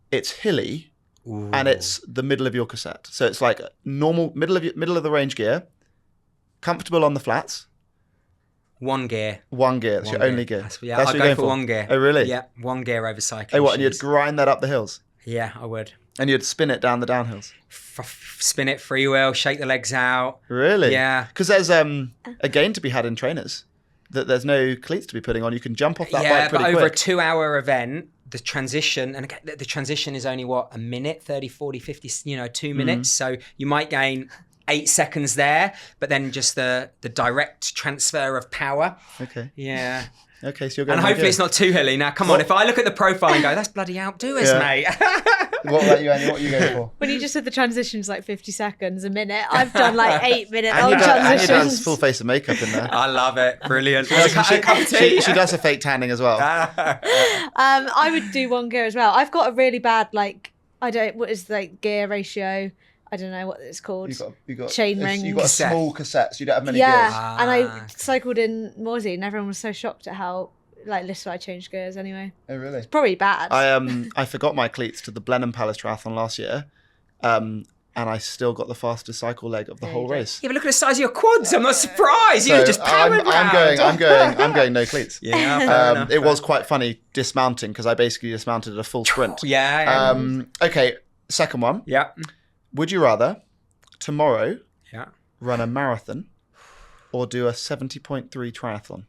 It's hilly. Ooh. And it's the middle of your cassette. So it's like normal middle of the range gear, comfortable on the flats. One gear. That's your only gear. I'll go for one gear. Oh, really? Yeah, one gear over cycling. Oh, what? And you'd grind that up the hills? Yeah, I would. And you'd spin it down the downhills? Spin it freewheel, shake the legs out. Really? Yeah. Because there's a gain to be had in trainers. That there's no cleats to be putting on. You can jump off that bike pretty quick. Yeah, but over a 2-hour event, the transition, and again, the transition is only a minute, 30, 40, 50, 2 minutes. So you might gain 8 seconds there, but then just the direct transfer of power. Okay. Yeah. Okay, so you're going. And hopefully it's not too hilly. Now, come on, if I look at the profile and go, that's bloody outdoers, mate. What about you, Annie? What are you going for? When you just said the transition's like 50 seconds, a minute, I've done like 8-minute Annie transitions. Annie does full face of makeup in there. I love it. Brilliant. She does a fake tanning as well. I would do one gear as well. I've got a really bad, what is gear ratio? I don't know what it's called. You got chain rings. You've got a small cassette, so you don't have many gears. Yeah, and I cycled in Morsey and everyone was so shocked at how little I changed gears anyway. Oh, really? It's probably bad. I forgot my cleats to the Blenheim Palace Triathlon last year, and I still got the fastest cycle leg of the whole race. Yeah, but look at the size of your quads. I'm not surprised. You just powered I'm going no cleats. Yeah. It was quite funny dismounting because I basically dismounted at a full sprint. Yeah. Okay, second one. Yeah. Would you rather tomorrow run a marathon or do a 70.3 triathlon?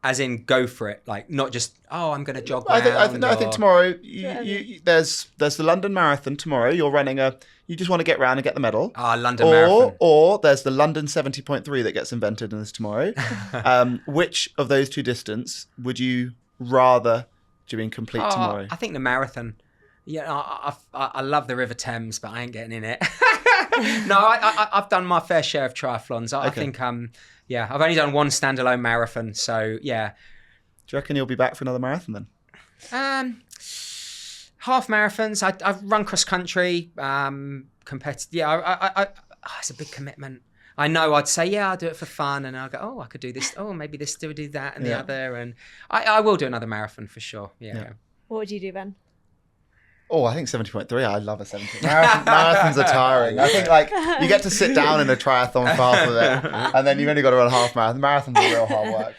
As in, go for it, not just I'm going to jog I round. think tomorrow there's the London Marathon tomorrow. You're running you just want to get round and get the medal. London Marathon. Or there's the London 70.3 that gets invented and is tomorrow. Which of those two distance would you rather do complete tomorrow? I think the marathon. Yeah, I love the River Thames, but I ain't getting in it. No, I've done my fair share of triathlons. I think, I've only done one standalone marathon, so yeah. Do you reckon you'll be back for another marathon then? Half marathons. I've run cross country, competitive. Yeah, it's a big commitment. I know I'd say, I'll do it for fun, and I'll go, I could do this. Maybe this, do that, and the other, and I will do another marathon for sure. Yeah. What would you do, Ben? Oh, I think 70.3. I love a 70. Marathons are tiring. I think like you get to sit down in a triathlon for half of it, and then you've only got to run a half marathon. Marathons are real hard work.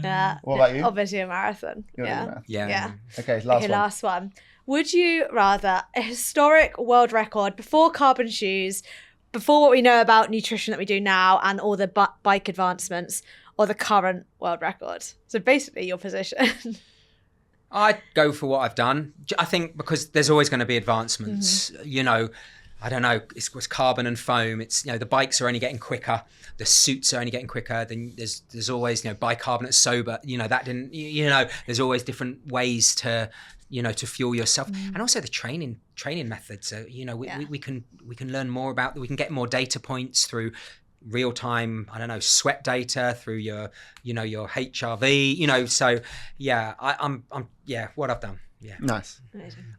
Yeah. What about you? Obviously a marathon. You're doing a marathon. Yeah. Okay, Last one. Would you rather a historic world record before carbon shoes, before what we know about nutrition that we do now and all the bike advancements, or the current world record? So basically your position. I'd go for what I've done. I think because there's always going to be advancements. You know, I don't know. It's carbon and foam. It's, you know, the bikes are only getting quicker. The suits are only getting quicker. Then there's always, you know, bicarbonate sober. You know, that didn't. You know, there's always different ways to, you know, to fuel yourself, and also the training methods. You know, we can learn more about. We can get more data points through real time, I don't know, sweat data, through your, you know, your HRV, you know. So yeah, I'm what I've done. Yeah. Nice.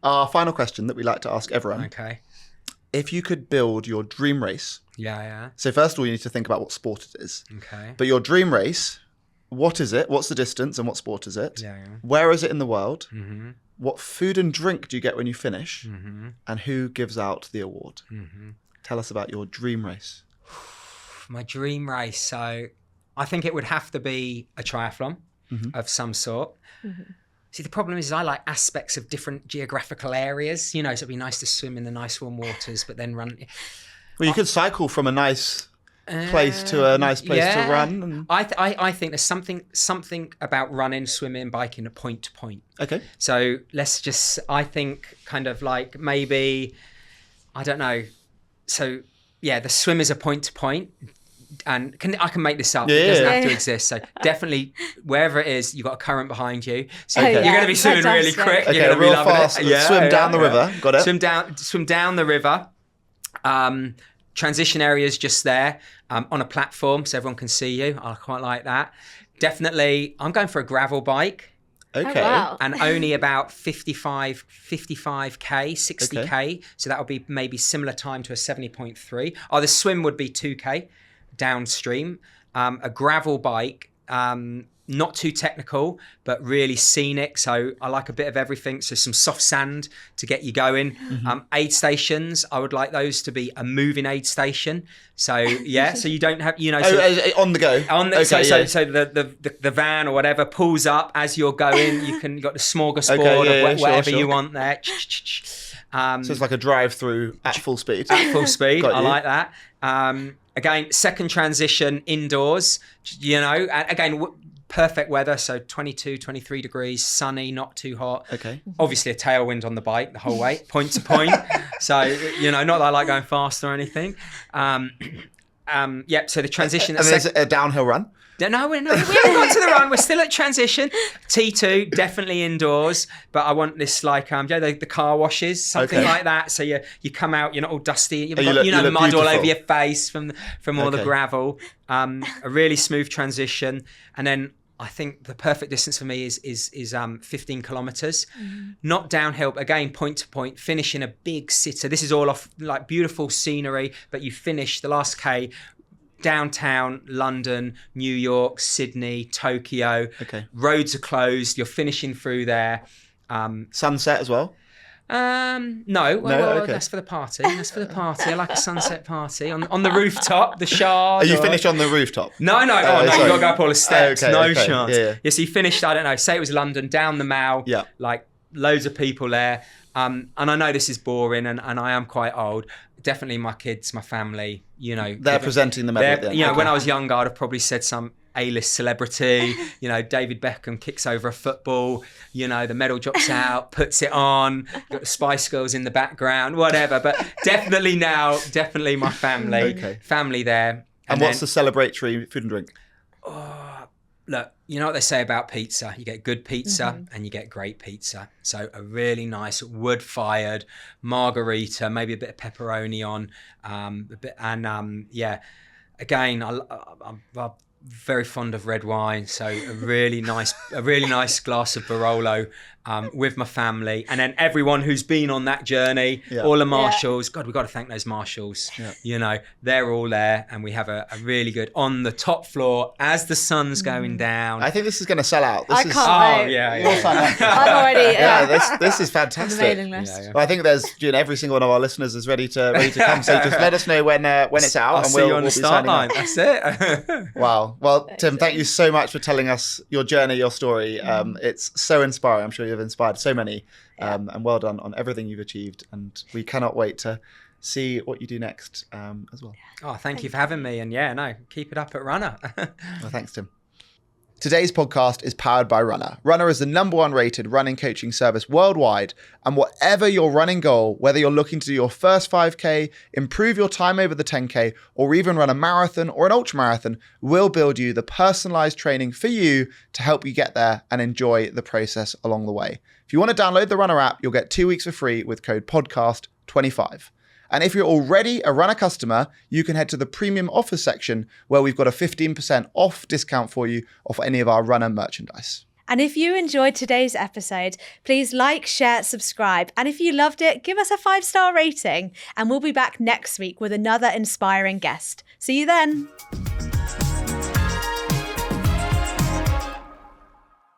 Our final question that we like to ask everyone. Okay. If you could build your dream race. Yeah. So first of all, you need to think about what sport it is. Okay. But your dream race, what is it? What's the distance and what sport is it? Yeah. Where is it in the world? Mm-hmm. What food and drink do you get when you finish? Mm-hmm. And who gives out the award? Mm-hmm. Tell us about your dream race. My dream race. So I think it would have to be a triathlon of some sort. See, the problem is I like aspects of different geographical areas, you know, so it'd be nice to swim in the nice warm waters, but then run. Well, you could cycle from a nice place to a nice place to run. And... I think there's something about running, swimming, biking, a point to point. Okay. So let's just, I think kind of like maybe, I don't know. So yeah, the swim is a point to point. And I can make this up. It doesn't have to exist. So definitely, wherever it is, you've got a current behind you. So you're going to be swimming really quick. Okay, you're going to be real loving fast. it. Swim down the river. Got it. Swim down the river. Transition areas just there on a platform, so everyone can see you. I quite like that. Definitely, I'm going for a gravel bike. Okay. Oh, wow. And only about 55k, 60k. So that would be maybe similar time to a 70.3. Oh, the swim would be 2k downstream. A gravel bike, not too technical, but really scenic. So I like a bit of everything. So some soft sand to get you going. Aid stations, I would like those to be a moving aid station. So yeah, so you don't have, you know, on the go. On the, okay, so the van or whatever pulls up as you're going. You got the smorgasbord of whatever you want there. So it's like a drive-through at full speed. At full speed, I like that. Again, second transition indoors, you know, and again, perfect weather. So 22, 23 degrees, sunny, not too hot. Okay. Obviously a tailwind on the bike the whole way, point to point. So, you know, not that I like going fast or anything. Yeah, so the transition. And there's a downhill run? No, we haven't got to the run. We're still at transition. T2, definitely indoors. But I want this like, the car washes, something like that. So you come out, you're not all dusty. You've got, mud all over your face from all the gravel. A really smooth transition. And then I think the perfect distance for me is 15 kilometers. Not downhill, but again, point to point, finish in a big city. So this is all off like beautiful scenery, but you finish the last K downtown London, New York, Sydney, Tokyo. Okay. Roads are closed. You're finishing through there. Sunset as well? No, that's for the party. That's for the party. I like a sunset party on the rooftop, the Shard. Are you finished on the rooftop? No. You got to go up all the steps. Okay. Chance. Yeah, so you finished, I don't know, say it was London, down the Mall. Yeah. Like loads of people there. And I know this is boring and I am quite old. Definitely my kids, my family, you know. They're presenting the medal at the end. You know, when I was younger, I'd have probably said some A-list celebrity, you know, David Beckham kicks over a football, you know, the medal drops out, puts it on, got the Spice Girls in the background, whatever. But definitely my family there. And what's the celebratory food and drink? Look, you know what they say about pizza? You get good pizza and you get great pizza. So a really nice wood-fired margarita, maybe a bit of pepperoni on, Again, very fond of red wine, so a really nice glass of Barolo with my family, and then everyone who's been on that journey, all the marshals. God, we've got to thank those marshals. You know, they're all there, and we have a really good on the top floor as the sun's going down. I think this is going to sell out. I can't wait. I'm already. This is fantastic. Mailing list. Well, I think there's every single one of our listeners is ready to come. So just let us know when it's out, I'll and see you on the start line. That's it. Wow. Well, Tim, thank you so much for telling us your journey, your story. It's so inspiring. I'm sure you've inspired so many. And well done on everything you've achieved. And we cannot wait to see what you do next as well. Oh, thank you for having me. And keep it up at Runna. Well, thanks, Tim. Today's podcast is powered by Runna. Runna is the #1 rated running coaching service worldwide. And whatever your running goal, whether you're looking to do your first 5K, improve your time over the 10K, or even run a marathon or an ultra marathon, we'll build you the personalized training for you to help you get there and enjoy the process along the way. If you want to download the Runna app, you'll get 2 weeks for free with code podcast25. And if you're already a Runna customer, you can head to the premium offers section where we've got a 15% off discount for you off any of our Runna merchandise. And if you enjoyed today's episode, please like, share, subscribe. And if you loved it, give us a 5-star rating. And we'll be back next week with another inspiring guest. See you then.